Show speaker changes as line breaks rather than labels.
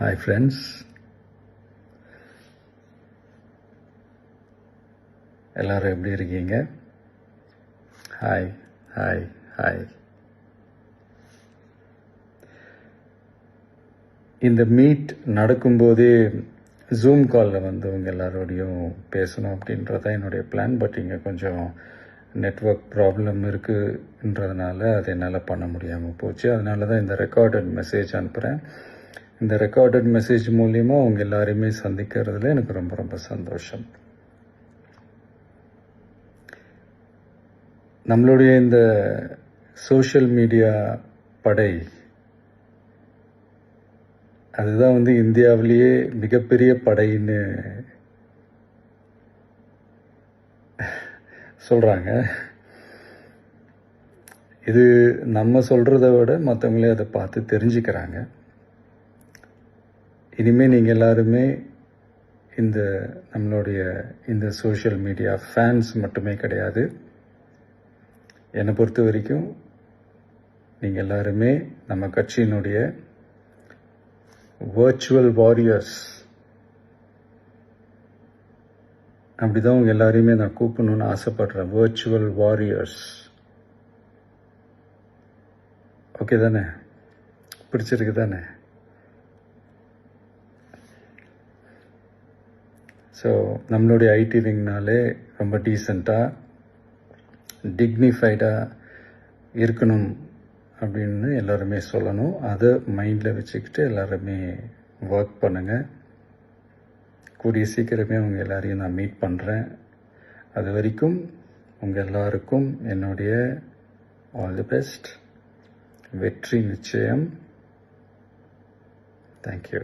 Hi friends, எல்லாரும் எப்படி இருக்கீங்க? Hi hi hi. இந்த மீட் நடக்கும்போதே ஜூம் காலில் வந்து உங்கள் எல்லாரோடையும் பேசணும் அப்படின்றதான் என்னுடைய பிளான். பட் இங்கே கொஞ்சம் நெட்வொர்க் ப்ராப்ளம் இருக்குன்றதுனால அது என்னால் பண்ண முடியாமல் போச்சு. அதனால தான் இந்த ரெக்கார்டட் மெசேஜ் அனுப்புகிறேன். இந்த ரெக்கார்டட் மெசேஜ் மூலிமா உங்கள் எல்லாரையுமே சந்திக்கிறதுல எனக்கு ரொம்ப ரொம்ப சந்தோஷம். நம்மளுடைய இந்த சோஷியல் மீடியா படை அதுதான் வந்து இந்தியாவிலேயே மிகப்பெரிய படைன்னு சொல்கிறாங்க. இது நம்ம சொல்கிறத விட மற்றவங்களே அதை பார்த்து தெரிஞ்சுக்கிறாங்க. இனிமேல் நீங்கள் எல்லாருமே இந்த நம்மளுடைய இந்த சோஷியல் மீடியா ஃபேன்ஸ் மட்டுமே கிடையாது. என்னை பொறுத்த வரைக்கும் நீங்கள் எல்லாருமே நம்ம கட்சியினுடைய வர்ச்சுவல் வாரியர்ஸ். அப்படிதான் உங்கள் எல்லாரையுமே நான் கூப்பிடணும்னு ஆசைப்படுறேன். Virtual warriors. ஓகே தானே? பிடிச்சிருக்கு தானே? ஸோ நம்மளுடைய ஐடி விங்னாலே ரொம்ப டீசெண்டாக டிக்னிஃபைடாக இருக்கணும் அப்படின்னு எல்லாருமே சொல்லணும். அதை மைண்டில் வச்சுக்கிட்டு எல்லாருமே ஒர்க் பண்ணுங்கள். கூடிய சீக்கிரமே உங்கள் எல்லாரையும் நான் மீட் பண்ணுறேன். அது வரைக்கும் உங்கள் எல்லாருக்கும் என்னுடைய ஆல் தி பெஸ்ட். வெற்றி நிச்சயம். தேங்க்யூ.